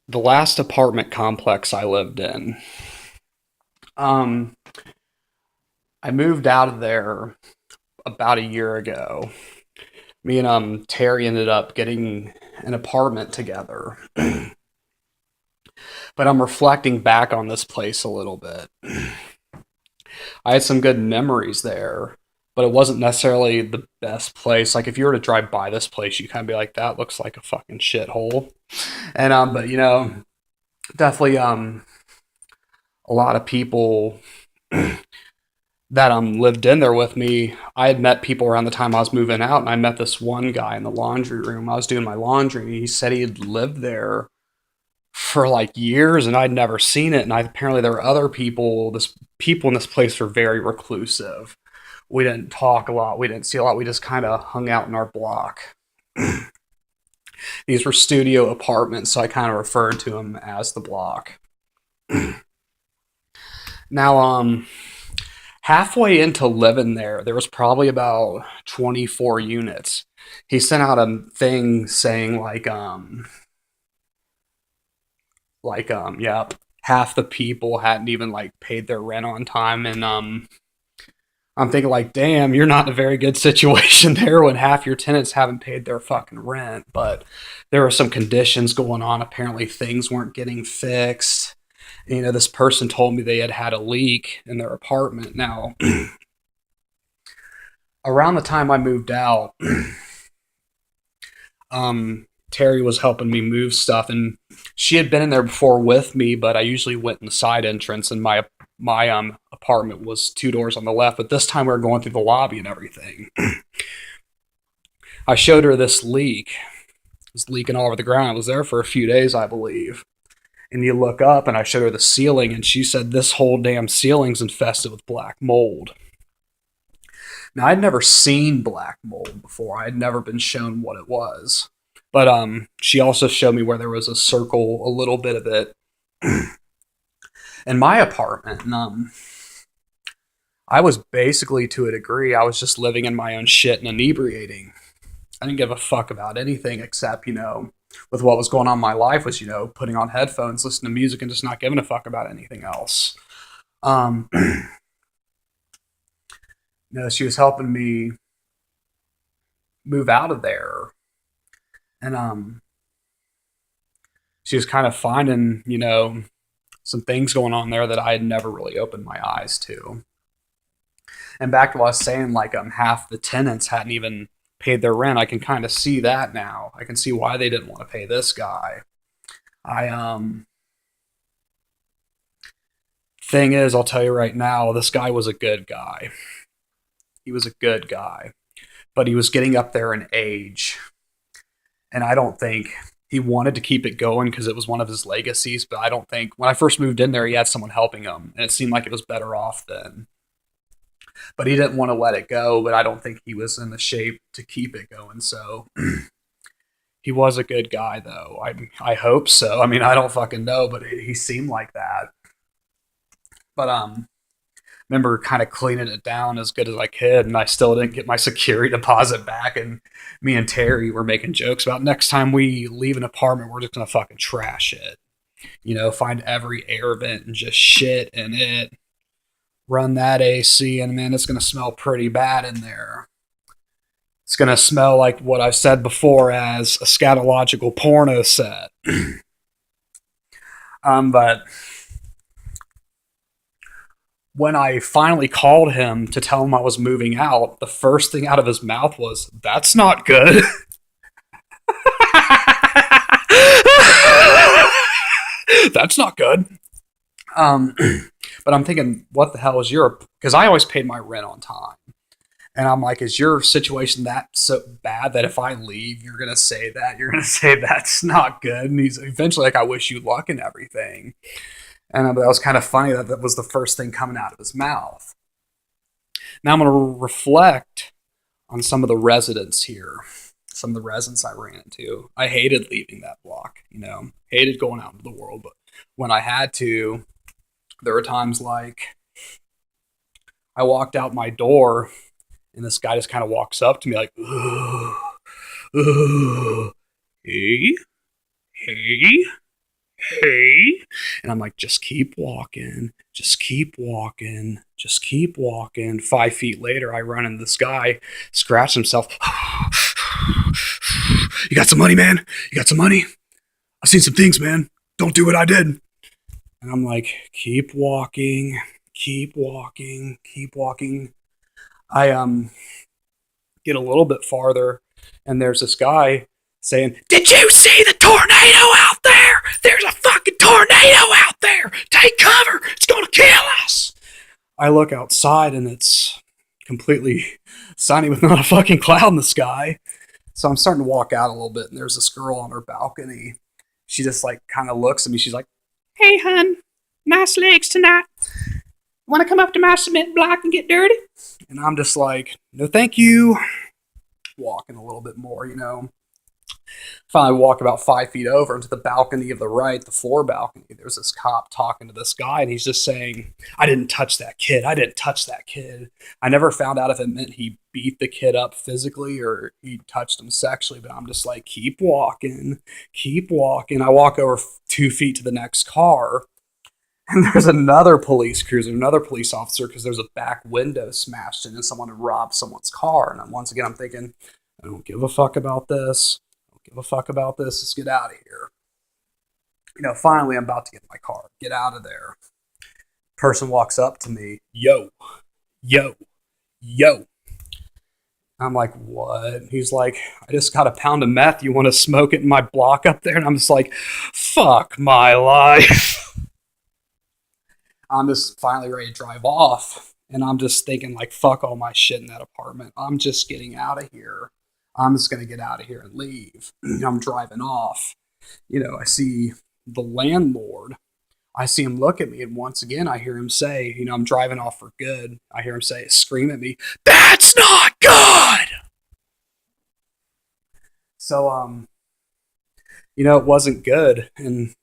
The last apartment complex I lived in, um, I moved out of there about a year ago. Me and Terry ended up getting an apartment together. But I'm reflecting back on this place a little bit. I had some good memories there, but it wasn't necessarily the best place. Like if you were to drive by this place, you kind of be like, that looks like a fucking shithole. And but definitely a lot of people that lived in there with me. I had met people around the time I was moving out, and I met this one guy in the laundry room. I was doing my laundry, and he said he had lived there for like years, and I'd never seen it. And apparently there were other people. This people in this place were very reclusive. We didn't talk a lot. We didn't see a lot. We just kind of hung out in our block. These were studio apartments, so I kind of referred to them as the block. Now, halfway into living there, there was probably about 24 units. He sent out a thing saying yeah, half the people hadn't even like paid their rent on time, and I'm thinking like, damn, you're not in a very good situation there when half your tenants haven't paid their fucking rent. But there were some conditions going on. Apparently, things weren't getting fixed. This person told me they had had a leak in their apartment. Now, around the time I moved out, Terry was helping me move stuff, and she had been in there before with me, but I usually went in the side entrance, and my apartment was two doors on the left. But this time we were going through the lobby and everything. I showed her this leak. It was leaking all over the ground. It was there for a few days, I believe. And you look up, and I showed her the ceiling, and she said this whole damn ceiling's infested with black mold. Now I'd never seen black mold before. I had never been shown what it was. But she also showed me where there was a circle, a little bit of it in my apartment. And I was basically, to a degree, I was just living in my own shit and inebriating. I didn't give a fuck about anything except, with what was going on in my life was, putting on headphones, listening to music, and just not giving a fuck about anything else. Um, she was helping me move out of there. And she was kind of finding, some things going on there that I had never really opened my eyes to. And back to what I was saying, like half the tenants hadn't even paid their rent. I can kind of see that now. I can see why they didn't want to pay this guy. I Thing is, I'll tell you right now, this guy was a good guy. He was a good guy, but he was getting up there in age, and I don't think he wanted to keep it going because it was one of his legacies. But I don't think when I first moved in there, he had someone helping him, and it seemed like it was better off then. But he didn't want to let it go. But I don't think he was in the shape to keep it going. So he was a good guy, though. I hope so. I mean, I don't fucking know, but he seemed like that. But remember kind of cleaning it down as good as I could, and I still didn't get my security deposit back. And me and Terry were making jokes about next time we leave an apartment, we're just gonna fucking trash it. Find every air vent and just shit in it. Run that AC, and man, it's gonna smell pretty bad in there. It's gonna smell like what I've said before as a scatological porno set. But when I finally called him to tell him I was moving out, the first thing out of his mouth was, "That's not good." That's not good. Um, but I'm thinking, what the hell is your? Because I always paid my rent on time, and I'm like, is your situation that so bad that if I leave, you're gonna say that? You're gonna say that's not good? And he's eventually like, I wish you luck and everything. And that was kind of funny that that was the first thing coming out of his mouth. Now I'm going to reflect on some of the residents here, some of the residents I ran into. I hated leaving that block, hated going out into the world. But when I had to, there were times like I walked out my door and this guy just kind of walks up to me like, ooh, ooh, hey, hey, hey. And I'm like, just keep walking, just keep walking, just keep walking. 5 feet later, I run into this guy, scratch himself. You got some money, man? You got some money? I've seen some things, man. Don't do what I did. And I'm like, keep walking, keep walking, keep walking. I get a little bit farther, and there's this guy saying, "Did you see the tornado out there? There's a fucking tornado out there. Take cover. It's gonna kill us." I look outside, and it's completely sunny with not a fucking cloud in the sky. So I'm starting to walk out a little bit, and there's this girl on her balcony. She just like kind of looks at me. She's like, "Hey, hun, nice legs tonight. Want to come up to my cement block and get dirty?" And I'm just like, "No, thank you." Walking a little bit more, you know. Finally walk about 5 feet over into the balcony of the right, the floor balcony. There's this cop talking to this guy, and he's just saying, "I didn't touch that kid. I didn't touch that kid." I never found out if it meant he beat the kid up physically or he touched him sexually, but I'm just like, keep walking, keep walking. I walk over 2 feet to the next car, and there's another police cruiser, another police officer, because there's a back window smashed in and someone had robbed someone's car. And once again, I'm thinking, I don't give a fuck about this. I don't give a fuck about this. Let's get out of here. You know, finally, I'm about to get in my car, get out of there. Person walks up to me, yo, yo, yo. I'm like, what? He's like, "I just got a pound of meth. You want to smoke it in my block up there?" And I'm just like, fuck my life. I'm just finally ready to drive off. And I'm just thinking, like, fuck all my shit in that apartment. I'm just getting out of here. I'm just going to get out of here and leave. I'm driving off. You know, I see the landlord. I see him look at me. And once again, I hear him say, you know, I'm driving off for good. I hear him say, scream at me, "That's not good." So, you know, it wasn't good. And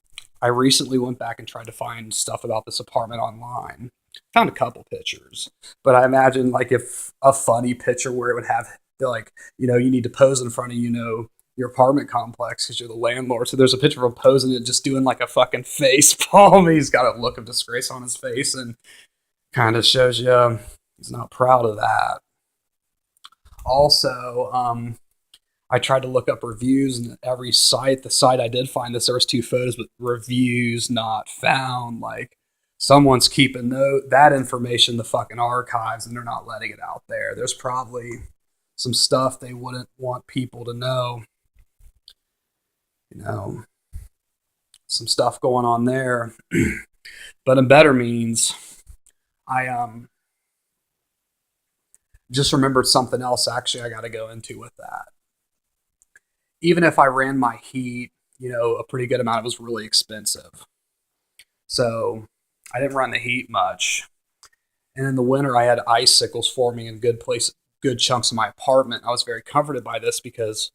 I recently went back and tried to find stuff about this apartment online. Found a couple pictures, but I imagine like if a funny picture where it would have like, you know, you need to pose in front of, you know, your apartment complex because you're the landlord. So there's a picture of him posing and just doing like a fucking face palm. He's got a look of disgrace on his face and kind of shows you he's not proud of that. Also, I tried to look up reviews, and every site, the site I did find this, there was 2 photos, but reviews not found. Like someone's keeping that information in the fucking archives, and they're not letting it out there. There's probably some stuff they wouldn't want people to know. You know, some stuff going on there. But in better means, I just remembered something else. Actually, I got to go into with that. Even if I ran my heat, you know, a pretty good amount, it was really expensive. So I didn't run the heat much. And in the winter, I had icicles forming in good chunks of my apartment. I was very comforted by this because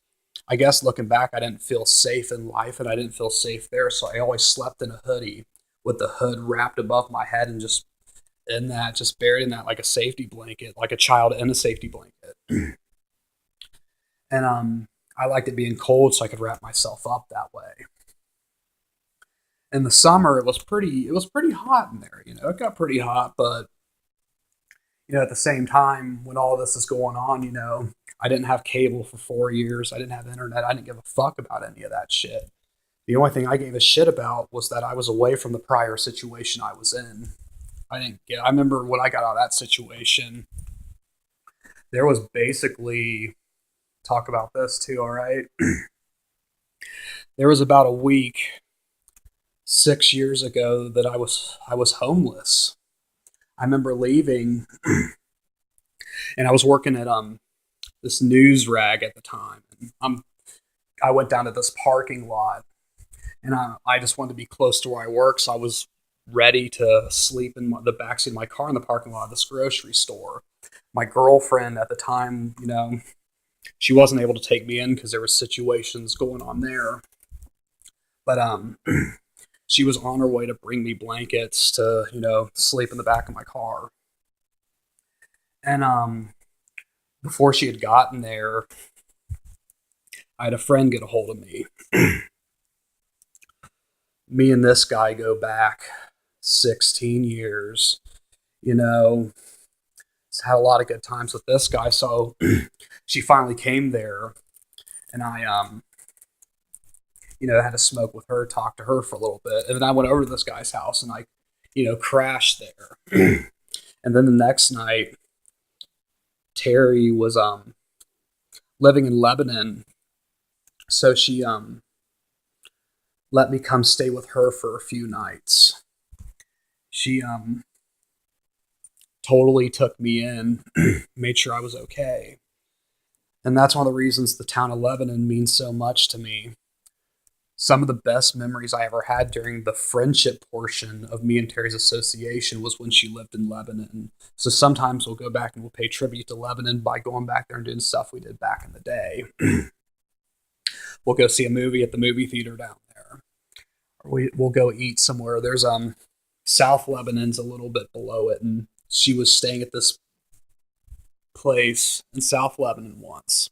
I guess looking back, I didn't feel safe in life and I didn't feel safe there. So I always slept in a hoodie with the hood wrapped above my head and just buried in that like a safety blanket, like a child in a safety blanket. And I liked it being cold so I could wrap myself up that way. In the summer, it was pretty hot in there. You know, it got pretty hot, but you know, at the same time, when all this is going on, you know, I didn't have cable for 4 years. I didn't have internet. I didn't give a fuck about any of that shit. The only thing I gave a shit about was that I was away from the prior situation I was in. I remember when I got out of that situation, there was basically, talk about this too, all right? There was about a week 6 years ago that I was homeless. I remember leaving and I was working at this news rag at the time. And I went down to this parking lot and I just wanted to be close to where I work, so I was ready to sleep in the backseat of my car in the parking lot of this grocery store. My girlfriend at the time, you know, she wasn't able to take me in because there were situations going on there. But she was on her way to bring me blankets to, you know, sleep in the back of my car. And before she had gotten there, I had a friend get a hold of me. Me and this guy go back 16 years. You know, had a lot of good times with this guy. So she finally came there, and I had to smoke with her, talk to her for a little bit, and then I went over to this guy's house and I, crashed there. And then the next night, Terry was living in Lebanon, so she let me come stay with her for a few nights. She totally took me in, made sure I was okay. And that's one of the reasons the town of Lebanon means so much to me. Some of the best memories I ever had during the friendship portion of me and Terry's association was when she lived in Lebanon. So sometimes we'll go back and we'll pay tribute to Lebanon by going back there and doing stuff we did back in the day. We'll go see a movie at the movie theater down there. We'll go eat somewhere. There's South Lebanon's a little bit below it, and she was staying at this place in South Lebanon once.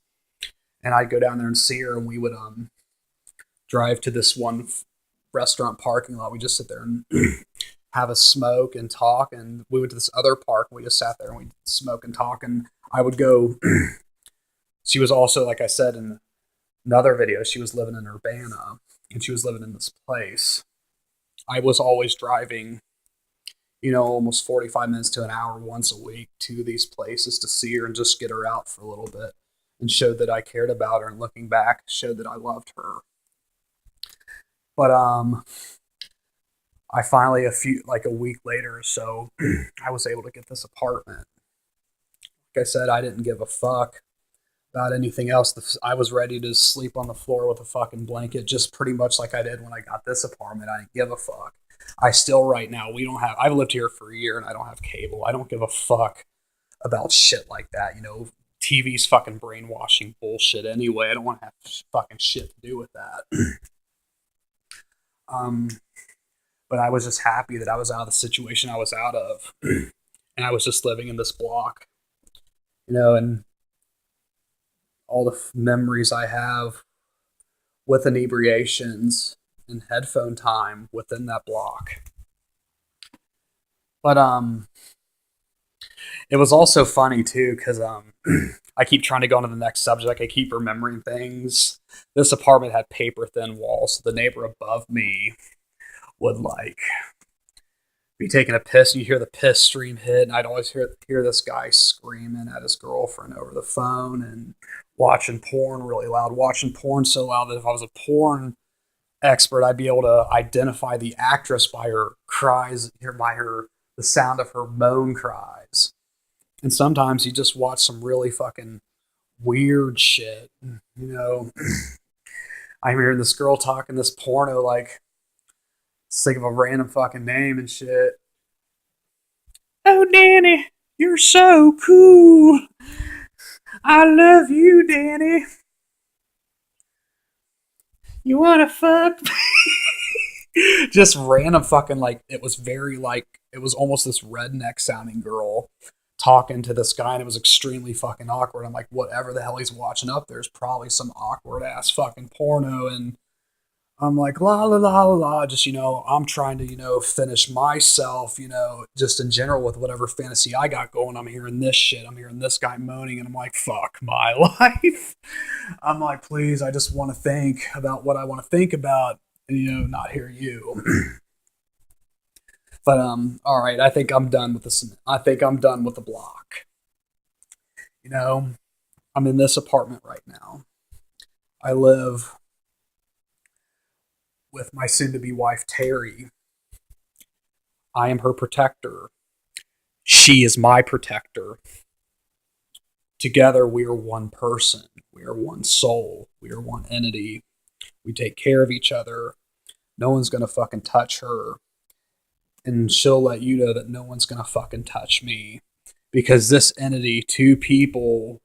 And I'd go down there and see her, and we would drive to this one restaurant parking lot. We just sit there and have a smoke and talk. And we went to this other park, and we just sat there and we'd smoke and talk. And I would go. She was also, like I said in another video, she was living in Urbana, and she was living in this place. I was always driving, almost 45 minutes to an hour once a week to these places to see her and just get her out for a little bit and showed that I cared about her, and looking back, showed that I loved her. But I finally, a week later or so, I was able to get this apartment. Like I said, I didn't give a fuck about anything else. I was ready to sleep on the floor with a fucking blanket, just pretty much like I did when I got this apartment. I didn't give a fuck. I still, right now, I've lived here for a year and I don't have cable. I don't give a fuck about shit like that. TV's fucking brainwashing bullshit anyway. I don't want to have fucking shit to do with that. But I was just happy that I was out of the situation I was out of. And I was just living in this block, and all the memories I have with inebriations and headphone time within that block. But it was also funny too, because I keep trying to go on to the next subject. I keep remembering things. This apartment had paper thin walls, so the neighbor above me would be taking a piss, and you hear the piss stream hit, and I'd always hear this guy screaming at his girlfriend over the phone and watching porn really loud, watching porn so loud that if I was a porn expert, I'd be able to identify the actress by her cries, the sound of her moan cries. And sometimes you just watch some really fucking weird shit. I'm hearing this girl talking this porno, think of a random fucking name and shit. Oh, Danny, you're so cool. I love you, Danny. You wanna fuck? Just random fucking, it was very, it was almost this redneck sounding girl talking to this guy, and it was extremely fucking awkward. I'm like, whatever the hell he's watching up, there's probably some awkward ass fucking porno, and I'm like, la la la la la, just, I'm trying to, finish myself, just in general with whatever fantasy I got going. I'm hearing this shit. I'm hearing this guy moaning, and I'm like, fuck my life. I'm like, please, I just want to think about what I want to think about and, not hear you. But, all right, I think I'm done with this. I think I'm done with the block. I'm in this apartment right now. I live with my soon-to-be wife, Terry. I am her protector. She is my protector. Together, we are one person. We are one soul. We are one entity. We take care of each other. No one's going to fucking touch her. And she'll let you know that no one's going to fucking touch me. Because this entity, two people,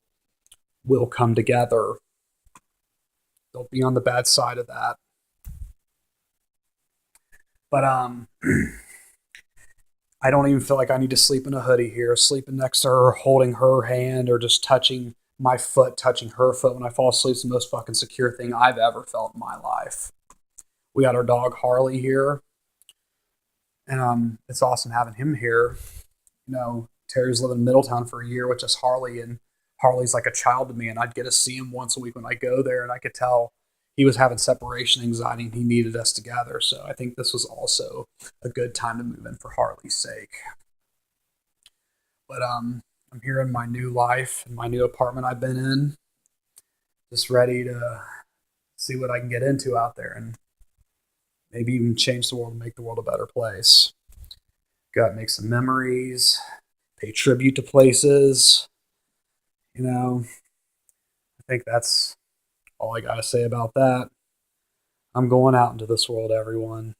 will come together. Don't be on the bad side of that. But I don't even feel like I need to sleep in a hoodie here, sleeping next to her, holding her hand, or just touching my foot, touching her foot when I fall asleep is the most fucking secure thing I've ever felt in my life. We got our dog Harley here, and it's awesome having him here. Terry's living in Middletown for a year with just Harley, and Harley's like a child to me, and I'd get to see him once a week when I go there, and I could tell he was having separation anxiety and he needed us together. So I think this was also a good time to move in for Harley's sake. But I'm here in my new life, in my new apartment I've been in, just ready to see what I can get into out there and maybe even change the world and make the world a better place. Got to make some memories, pay tribute to places. I think that's all I got to say about that. I'm going out into this world, everyone.